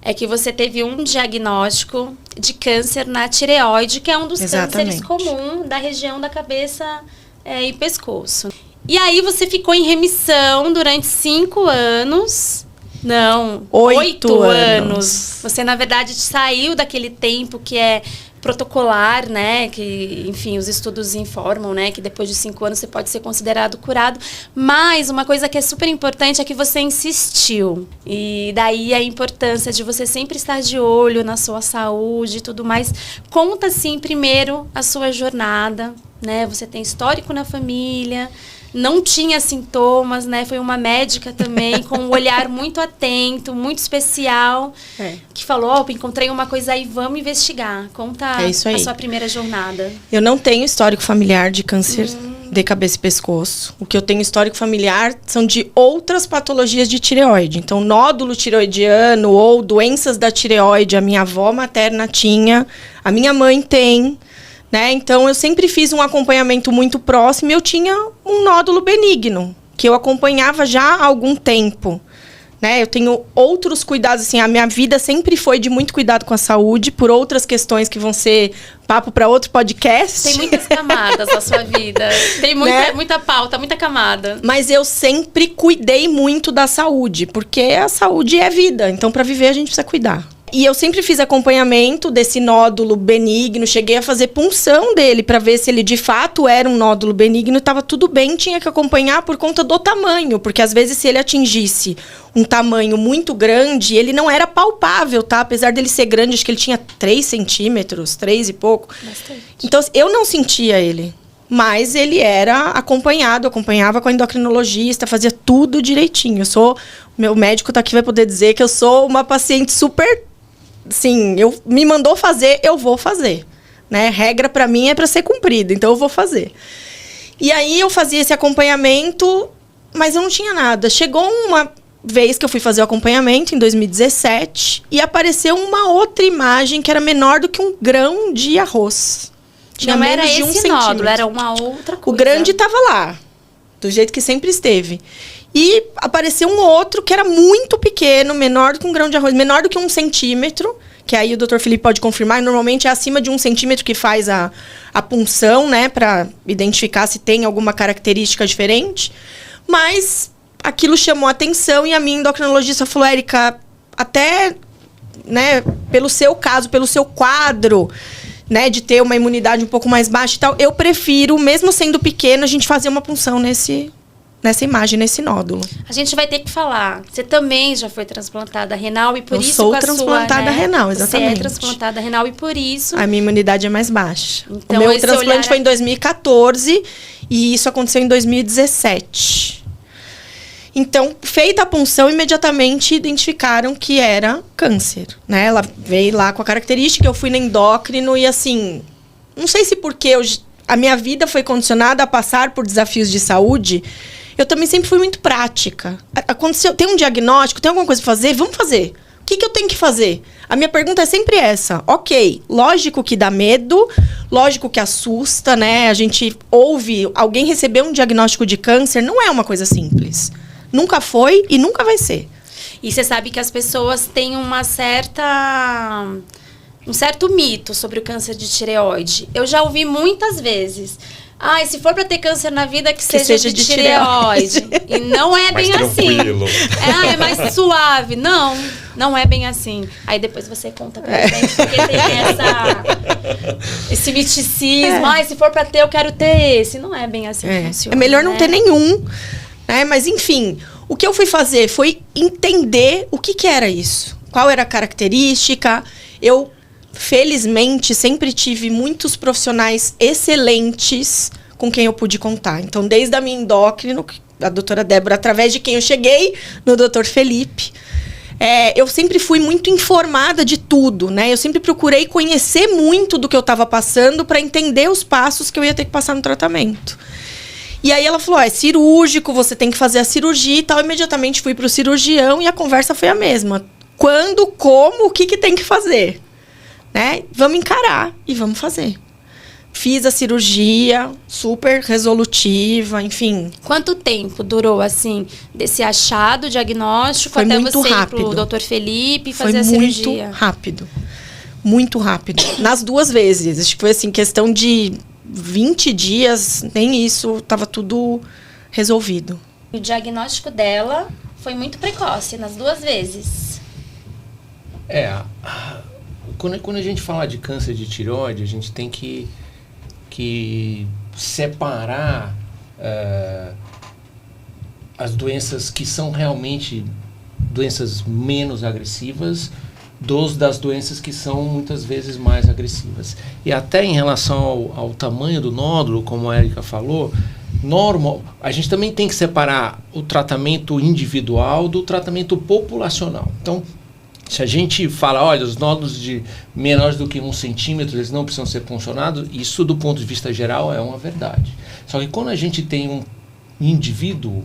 é que você teve um diagnóstico de câncer na tireoide, que é um dos cânceres comuns da região da cabeça e pescoço. E aí você ficou em remissão durante 5 anos. Não, 8 anos. Você, na verdade, saiu daquele tempo que é protocolar, né? Que, enfim, os estudos informam, né? Que depois de 5 anos você pode ser considerado curado. Mas uma coisa que é super importante é que você insistiu. E daí a importância de você sempre estar de olho na sua saúde e tudo mais. Conta, sim, primeiro a sua jornada, né? Você tem histórico na família, não tinha sintomas, né? Foi uma médica também, com um olhar muito atento, muito especial, que falou, encontrei uma coisa aí, vamos investigar. Conta a sua primeira jornada. Eu não tenho histórico familiar de câncer de cabeça e pescoço. O que eu tenho histórico familiar são de outras patologias de tireoide. Então, nódulo tireoidiano ou doenças da tireoide, a minha avó materna tinha, a minha mãe tem. Né? Então, eu sempre fiz um acompanhamento muito próximo e eu tinha um nódulo benigno, que eu acompanhava já há algum tempo. Né? Eu tenho outros cuidados, assim, a minha vida sempre foi de muito cuidado com a saúde, por outras questões que vão ser papo para outro podcast. Tem muitas camadas na sua vida, tem muita pauta, muita camada. Mas eu sempre cuidei muito da saúde, porque a saúde é vida, então para viver a gente precisa cuidar. E eu sempre fiz acompanhamento desse nódulo benigno, cheguei a fazer punção dele para ver se ele de fato era um nódulo benigno, estava tudo bem, tinha que acompanhar por conta do tamanho, porque às vezes se ele atingisse um tamanho muito grande, ele não era palpável, tá? Apesar dele ser grande, acho que ele tinha 3 centímetros, 3 e pouco. Bastante. Então eu não sentia ele, mas ele era acompanhado, acompanhava com a endocrinologista, fazia tudo direitinho. Meu médico tá aqui, vai poder dizer que eu sou uma paciente super... Sim, me mandou fazer, eu vou fazer, né? Regra pra mim é pra ser cumprida, então eu vou fazer. E aí eu fazia esse acompanhamento, mas eu não tinha nada. Chegou uma vez que eu fui fazer o acompanhamento, em 2017, e apareceu uma outra imagem que era menor do que um grão de arroz. Tinha não menos era de 1 esse nódulo, centímetro. era uma outra coisa. O grande estava lá, do jeito que sempre esteve. E apareceu um outro que era muito pequeno, menor do que um grão de arroz, menor do que 1 centímetro, que aí o Dr. Felipe pode confirmar, normalmente é acima de 1 centímetro que faz a punção, né, para identificar se tem alguma característica diferente. Mas aquilo chamou a atenção e a minha endocrinologista falou, Érica, até, né, pelo seu caso, pelo seu quadro, né, de ter uma imunidade um pouco mais baixa e tal, eu prefiro, mesmo sendo pequeno, a gente fazer uma punção nessa imagem, nesse nódulo. A gente vai ter que falar. Você também já foi transplantada renal e por isso sou transplantada renal, exatamente. Você é transplantada renal e por isso... A minha imunidade é mais baixa. Então, o meu transplante foi em 2014 e isso aconteceu em 2017. Então, feita a punção, imediatamente identificaram que era câncer, né? Ela veio lá com a característica, eu fui no endócrino e assim... Não sei se porque a minha vida foi condicionada a passar por desafios de saúde... Eu também sempre fui muito prática. Aconteceu, tem um diagnóstico, tem alguma coisa para fazer? Vamos fazer. O que eu tenho que fazer? A minha pergunta é sempre essa. Ok, lógico que dá medo, lógico que assusta, né? A gente ouve, alguém receber um diagnóstico de câncer não é uma coisa simples. Nunca foi e nunca vai ser. E você sabe que as pessoas têm um certo mito sobre o câncer de tireoide. Eu já ouvi muitas vezes... se for para ter câncer na vida, que seja de tireoide. E não é bem assim. É mais suave. Não é bem assim. Aí depois você conta pra gente, porque tem esse miticismo. Se for para ter, eu quero ter esse. Não é bem assim que funciona. É melhor não ter nenhum. Né? Mas, enfim, o que eu fui fazer foi entender o que era isso. Qual era a característica. Eu... Felizmente, sempre tive muitos profissionais excelentes com quem eu pude contar. Então, desde a minha endócrino, a doutora Débora, através de quem eu cheguei no Dr. Felipe, eu sempre fui muito informada de tudo, né? Eu sempre procurei conhecer muito do que eu estava passando para entender os passos que eu ia ter que passar no tratamento. E aí ela falou, é cirúrgico, você tem que fazer a cirurgia e tal. Imediatamente fui para o cirurgião e a conversa foi a mesma. Quando, como, o que tem que fazer? Né? Vamos encarar e vamos fazer. Fiz a cirurgia, super resolutiva, enfim. Quanto tempo durou, assim, desse achado diagnóstico Foi até muito você rápido. ir pro Dr. Felipe fazer a cirurgia? Foi muito rápido. Muito rápido. Nas 2 vezes. Acho que foi, assim, questão de 20 dias, nem isso, tava tudo resolvido. O diagnóstico dela foi muito precoce, nas 2 vezes. Quando a gente fala de câncer de tireoide, a gente tem que separar as doenças que são realmente doenças menos agressivas das doenças que são muitas vezes mais agressivas. E até em relação ao tamanho do nódulo, como a Érica falou, a gente também tem que separar o tratamento individual do tratamento populacional. Então, se a gente fala, olha, os nódulos de menores do que 1 centímetro, eles não precisam ser puncionados, isso do ponto de vista geral é uma verdade. Só que quando a gente tem um indivíduo,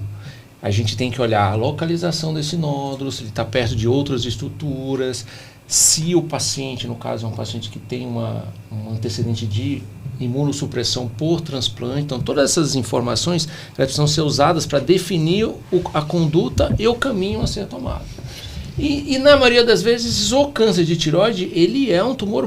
a gente tem que olhar a localização desse nódulo, se ele está perto de outras estruturas, se o paciente, no caso é um paciente que tem um antecedente de imunossupressão por transplante. Então, todas essas informações precisam ser usadas para definir a conduta e o caminho a ser tomado. E na maioria das vezes, o câncer de tireoide, ele é um tumor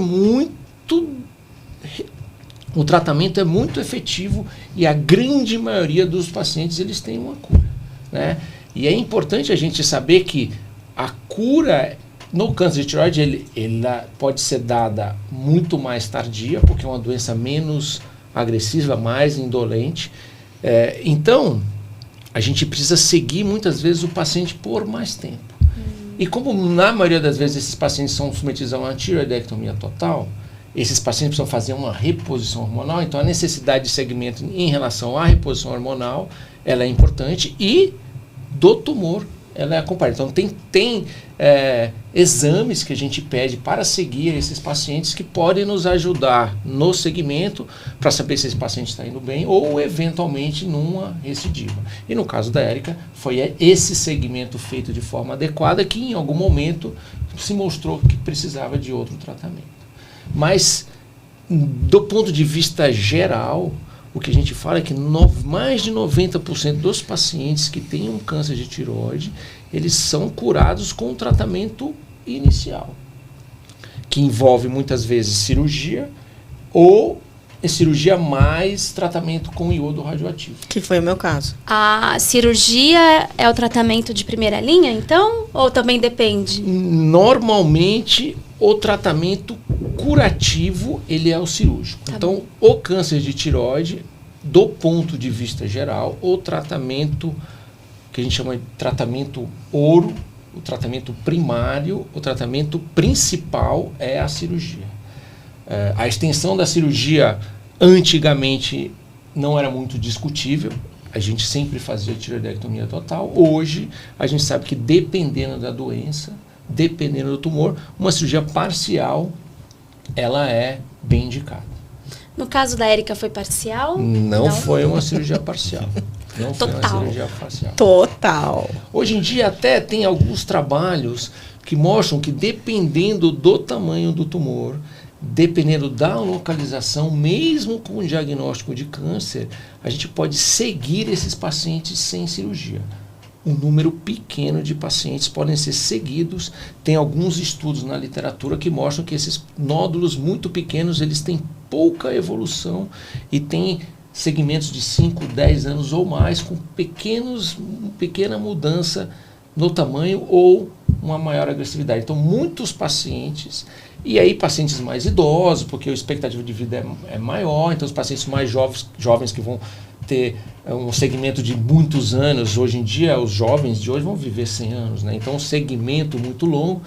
o tratamento é muito efetivo e a grande maioria dos pacientes, eles têm uma cura, né? E é importante a gente saber que a cura no câncer de tireoide, ela pode ser dada muito mais tardia, porque é uma doença menos agressiva, mais indolente. Então, a gente precisa seguir muitas vezes o paciente por mais tempo. E como na maioria das vezes esses pacientes são submetidos a uma tireoidectomia total, esses pacientes precisam fazer uma reposição hormonal, então a necessidade de segmento em relação à reposição hormonal, ela é importante e do tumor ela é acompanhada. Então tem exames que a gente pede para seguir esses pacientes que podem nos ajudar no segmento para saber se esse paciente está indo bem ou eventualmente numa recidiva. E no caso da Érica, foi esse segmento feito de forma adequada que em algum momento se mostrou que precisava de outro tratamento. Mas do ponto de vista geral, o que a gente fala é que mais de 90% dos pacientes que têm um câncer de tireoide, eles são curados com o tratamento inicial, que envolve muitas vezes cirurgia ou cirurgia mais tratamento com iodo radioativo. Que foi o meu caso. A cirurgia é o tratamento de primeira linha, então? Ou também depende? Normalmente, o tratamento curativo, ele é o cirúrgico. Tá. Então, o câncer de tireoide, do ponto de vista geral, o tratamento que a gente chama de tratamento ouro, o tratamento primário, o tratamento principal é a cirurgia. A extensão da cirurgia antigamente não era muito discutível, a gente sempre fazia tireoidectomia total. Hoje, a gente sabe que dependendo da doença, dependendo do tumor, uma cirurgia parcial, ela é bem indicada. No caso da Érica foi parcial? Não foi uma cirurgia parcial. Não foi Total. uma cirurgia parcial. Total. Hoje em dia até tem alguns trabalhos que mostram que dependendo do tamanho do tumor, dependendo da localização, mesmo com o diagnóstico de câncer, a gente pode seguir esses pacientes sem cirurgia. Um número pequeno de pacientes podem ser seguidos. Tem alguns estudos na literatura que mostram que esses nódulos muito pequenos, eles têm pouca evolução e têm segmentos de 5, 10 anos ou mais com pequena mudança no tamanho ou uma maior agressividade. Então, muitos pacientes, e aí pacientes mais idosos, porque a expectativa de vida é maior, então os pacientes mais jovens que vão ter um segmento de muitos anos, hoje em dia os jovens de hoje vão viver 100 anos, né? Então um segmento muito longo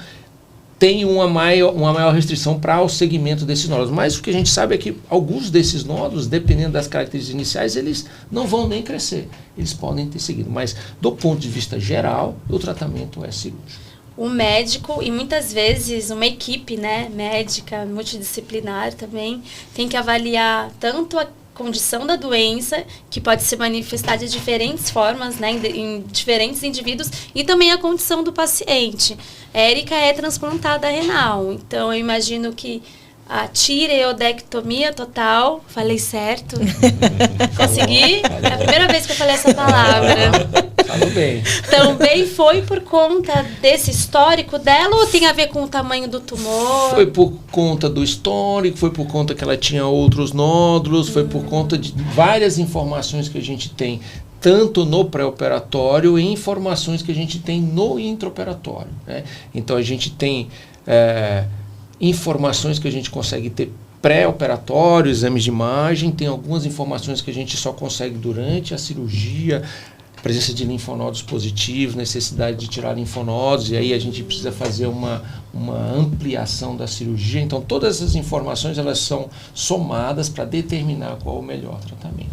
tem uma maior restrição para o segmento desses nódulos. Mas o que a gente sabe é que alguns desses nódulos, dependendo das características iniciais, eles não vão nem crescer, eles podem ter seguido. Mas do ponto de vista geral, o tratamento é cirúrgico. O médico, e muitas vezes uma equipe, né, médica, multidisciplinar também, tem que avaliar tanto a condição da doença, que pode se manifestar de diferentes formas, né, em diferentes indivíduos, e também a condição do paciente. Érica é transplantada renal, então eu imagino que a tireoidectomia total. Falei certo? Consegui? É a primeira vez que eu falei essa palavra. Falou bem. Também foi por conta desse histórico dela ou tem a ver com o tamanho do tumor? Foi por conta do histórico, foi por conta que ela tinha outros nódulos, foi por conta de várias informações que a gente tem, tanto no pré-operatório e informações que a gente tem no intraoperatório, né? Então a gente tem informações que a gente consegue ter pré-operatório, exames de imagem, tem algumas informações que a gente só consegue durante a cirurgia, presença de linfonodos positivos, necessidade de tirar linfonodos, e aí a gente precisa fazer uma ampliação da cirurgia. Então todas essas informações elas são somadas para determinar qual é o melhor tratamento.